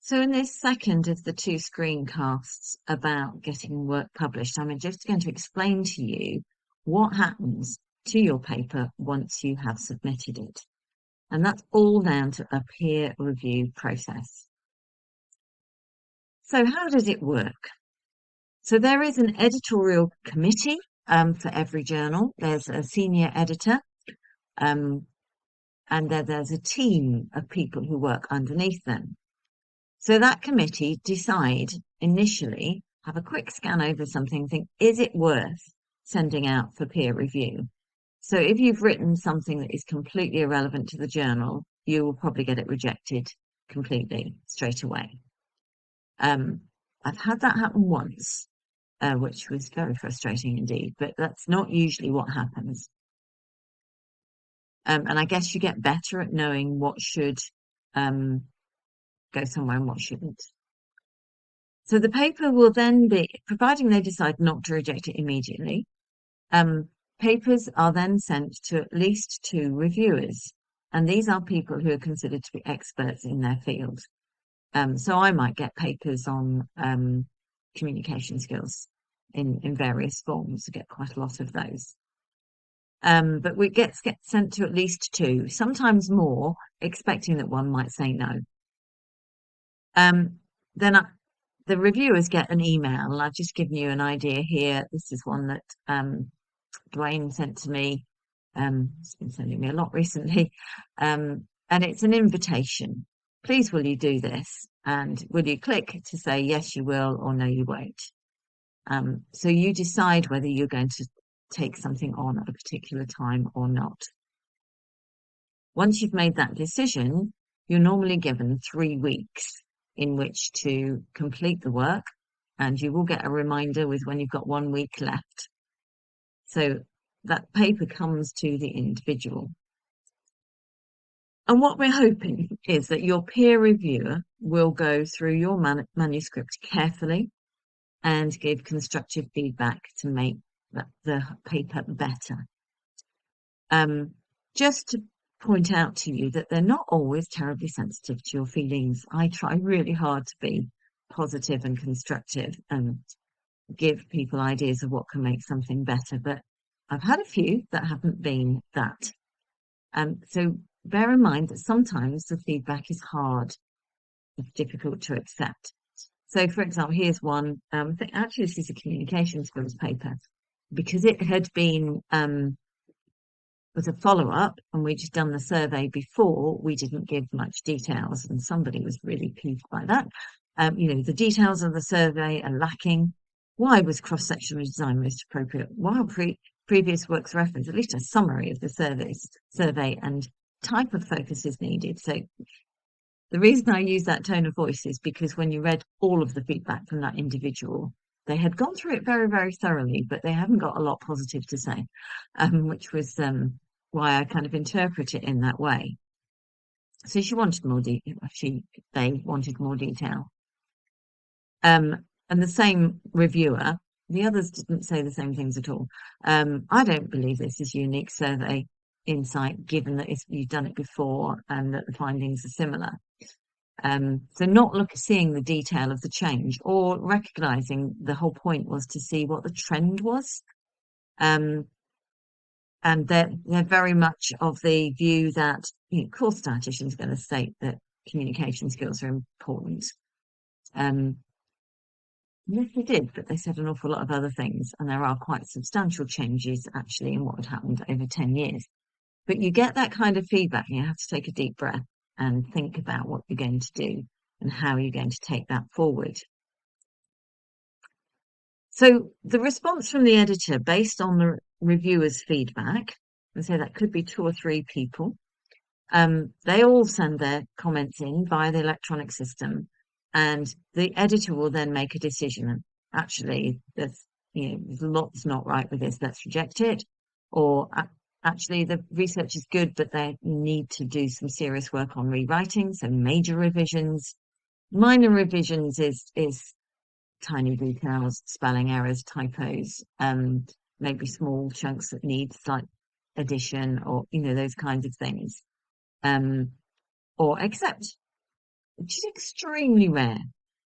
So in this second of the two screencasts about getting work published, I'm just going to explain to you what happens to your paper once you have submitted it. And that's all down to a peer review process. So how does it work? So there is an editorial committee for every journal. There's a senior editor, and there's a team of people who work underneath them. So that committee decide initially, have a quick scan over something, think, is it worth sending out for peer review? So if you've written something that is completely irrelevant to the journal, you will probably get it rejected completely straight away. I've had that happen once, which was very frustrating indeed, but that's not usually what happens. And I guess you get better at knowing what should go somewhere and what shouldn't. So the paper will then be, providing they decide not to reject it immediately, papers are then sent to at least 2 reviewers. And these are people who are considered to be experts in their field. So I might get papers on communication skills in various forms. I get quite a lot of those. But we get sent to at least 2, sometimes more, expecting that one might say no. Then the reviewers get an email, and I've just given you an idea here. This is one that Dwayne sent to me. He's been sending me a lot recently. And it's an invitation. Please, will you do this? And will you click to say, yes, you will, or no, you won't? So you decide whether you're going to take something on at a particular time or not. Once you've made that decision, you're normally given 3 weeks in which to complete the work, and you will get a reminder with when you've got 1 week left. So that paper comes to the individual. And what we're hoping is that your peer reviewer will go through your manuscript carefully and give constructive feedback to make the paper better. Just to point out to you that they're not always terribly sensitive to your feelings. I try really hard to be positive and constructive and give people ideas of what can make something better, but I've had a few that haven't been that. So bear in mind that sometimes the feedback is hard, it's difficult to accept. So, for example, here's one. I think actually this is a communication skills paper because it had been was a follow-up, and we'd just done the survey before. We didn't give much details, and somebody was really pleased by that. The details of the survey are lacking. Why was cross-sectional design most appropriate? While previous works reference, at least a summary of the survey and type of focus is needed. So the reason I use that tone of voice is because when you read all of the feedback from that individual, they had gone through it very, very thoroughly, but they haven't got a lot positive to say, which was why I kind of interpret it in that way. So she wanted more detail. They wanted more detail. And the same reviewer, the others didn't say the same things at all. I don't believe this is unique survey insight, given that you've done it before and that the findings are similar. So not seeing the detail of the change or recognizing the whole point was to see what the trend was. And they're very much of the view that, of course, statisticians are going to state that communication skills are important. Yes, they did, but they said an awful lot of other things, and there are quite substantial changes actually in what had happened over 10 years. But you get that kind of feedback, and you have to take a deep breath and think about what you're going to do and how you're going to take that forward. So the response from the editor based on the reviewer's feedback, and so that could be 2 or 3 people, they all send their comments in via the electronic system, and the editor will then make a decision. Actually, there's lots not right with this, let's reject it. Or actually the research is good, but they need to do some serious work on rewriting, so major revisions. Minor revisions is tiny details, spelling errors, typos, maybe small chunks that need slight addition or, those kinds of things. Or accept. which is extremely rare.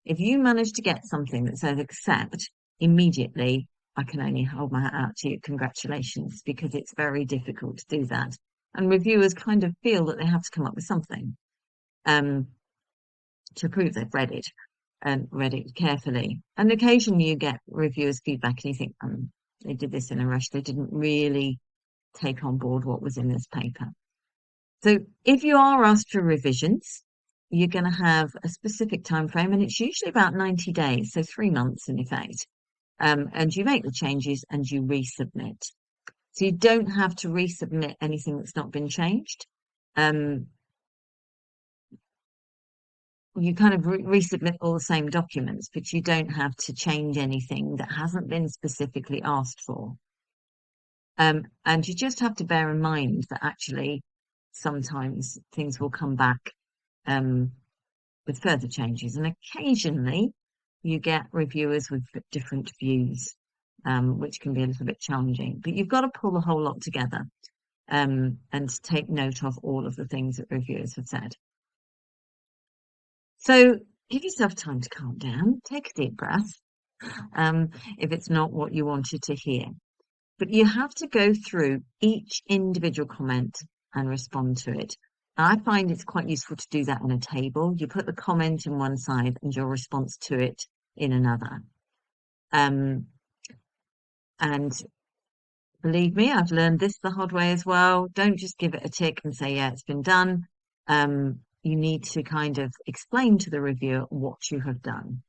If you manage to get something that says accept immediately, I can only hold my hat out to you. Congratulations, because it's very difficult to do that. And reviewers kind of feel that they have to come up with something um, to prove they've read it and read it carefully. And occasionally you get reviewers' feedback and you think, they did this in a rush. They didn't really take on board what was in this paper. So if you are asked for revisions, you're going to have a specific time frame, and it's usually about 90 days, so 3 months in effect. And you make the changes and you resubmit. So you don't have to resubmit anything that's not been changed. You kind of resubmit all the same documents, but you don't have to change anything that hasn't been specifically asked for. And you just have to bear in mind that actually sometimes things will come back with further changes, and occasionally you get reviewers with different views, which can be a little bit challenging. But you've got to pull the whole lot together and take note of all of the things that reviewers have said. So give yourself time to calm down, take a deep breath, if it's not what you wanted to hear. But you have to go through each individual comment and respond to it. I find it's quite useful to do that on a table. You put the comment in one side and your response to it in another. And believe me, I've learned this the hard way as well. Don't just give it a tick and say, yeah, it's been done. You need to kind of explain to the reviewer what you have done.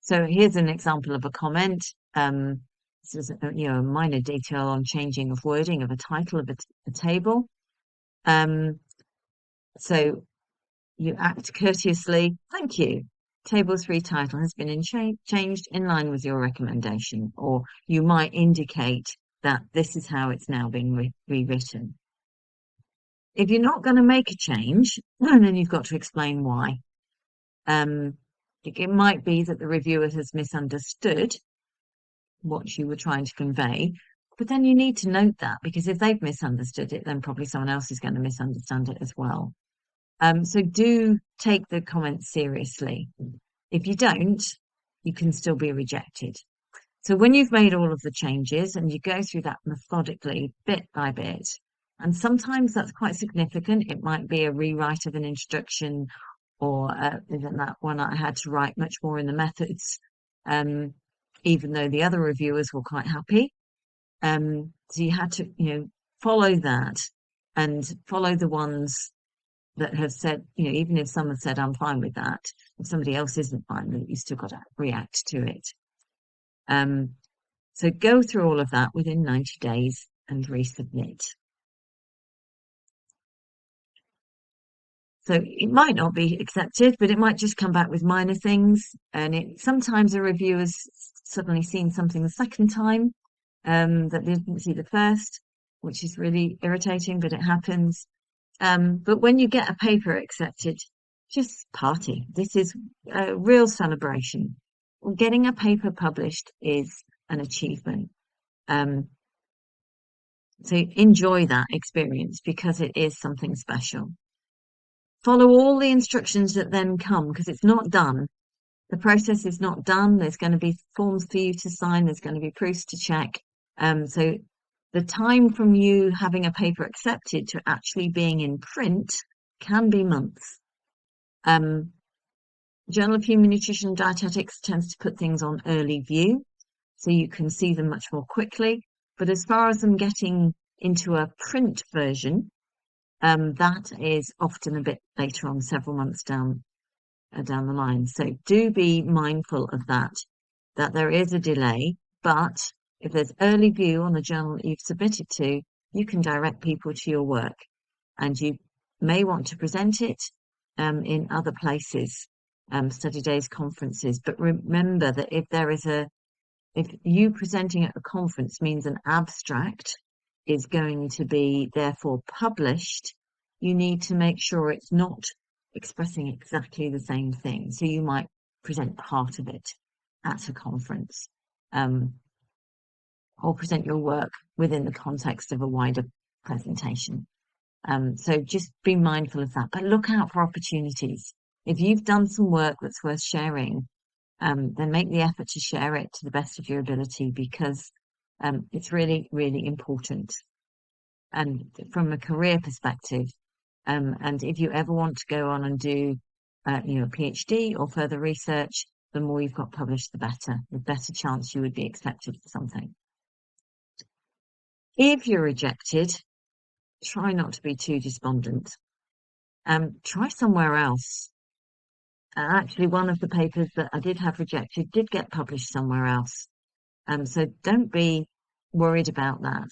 So here's an example of a comment. This is a minor detail on changing of wording of a title of a table. So you act courteously. Thank you. Table 3 title has been changed in line with your recommendation, or you might indicate that this is how it's now being rewritten. If you're not going to make a change, then you've got to explain why. It might be that the reviewer has misunderstood what you were trying to convey, but then you need to note that, because if they've misunderstood it, then probably someone else is going to misunderstand it as well. So do take the comments seriously. If you don't, you can still be rejected. So when you've made all of the changes and you go through that methodically, bit by bit, and sometimes that's quite significant. It might be a rewrite of an introduction, or isn't that one I had to write much more in the methods, even though the other reviewers were quite happy. So you had to, follow that and follow the ones that have said, even if someone said, I'm fine with that, if somebody else isn't fine with it, you still got to react to it. So go through all of that within 90 days and resubmit. So it might not be accepted, but it might just come back with minor things. And sometimes a reviewer's suddenly seen something the second time that they didn't see the first, which is really irritating, but it happens. But when you get a paper accepted, just party. This is a real celebration. Getting a paper published is an achievement. So enjoy that experience, because it is something special. Follow all the instructions that then come, because it's not done. The process is not done. There's going to be forms for you to sign. There's going to be proofs to check. So the time from you having a paper accepted to actually being in print can be months. Journal of Human Nutrition and Dietetics tends to put things on early view, so you can see them much more quickly. But as far as them getting into a print version, that is often a bit later on, several months down the line. So do be mindful of that there is a delay, but if there's early view on the journal that you've submitted to, you can direct people to your work, and you may want to present it in other places, study days, conferences. But remember that if you presenting at a conference means an abstract is going to be therefore published, you need to make sure it's not expressing exactly the same thing. So you might present part of it at a conference, or present your work within the context of a wider presentation. So just be mindful of that, but look out for opportunities. If you've done some work that's worth sharing, then make the effort to share it to the best of your ability, because it's really, really important. And from a career perspective, and if you ever want to go on and do, a PhD or further research, the more you've got published, the better. The better chance you would be accepted for something. If you're rejected, try not to be too despondent. Try somewhere else. Actually, one of the papers that I did have rejected did get published somewhere else. So don't be worried about that.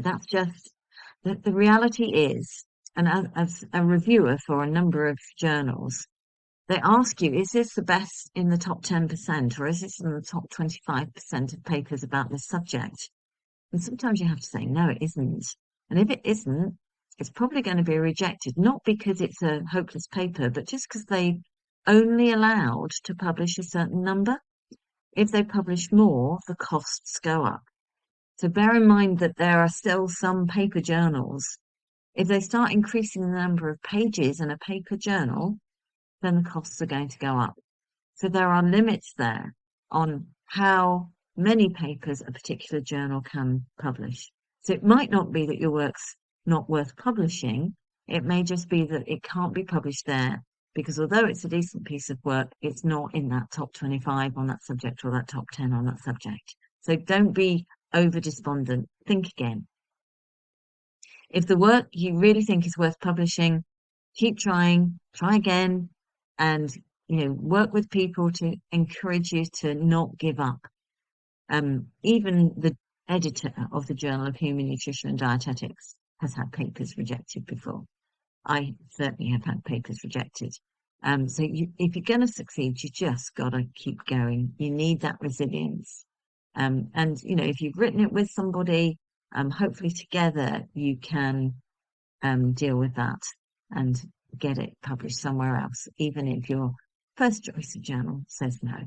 That's just the reality is, and as a reviewer for a number of journals, they ask you, is this the best in the top 10%, or is this in the top 25% of papers about this subject? And sometimes you have to say, no, it isn't. And if it isn't, it's probably going to be rejected, not because it's a hopeless paper, but just because they only allowed to publish a certain number. If they publish more, the costs go up. So bear in mind that there are still some paper journals. If they start increasing the number of pages in a paper journal, then the costs are going to go up. So there are limits there on how many papers a particular journal can publish. So it might not be that your work's not worth publishing. It may just be that it can't be published there because although it's a decent piece of work, it's not in that top 25 on that subject or that top 10 on that subject. So don't be over despondent. Think again. If the work you really think is worth publishing, keep trying, try again, and work with people to encourage you to not give up. Even the editor of the Journal of Human Nutrition and Dietetics has had papers rejected before. I certainly have had papers rejected. So if you're going to succeed, you just got to keep going. You need that resilience. And if you've written it with somebody, hopefully together you can deal with that and get it published somewhere else, even if your first choice of journal says no.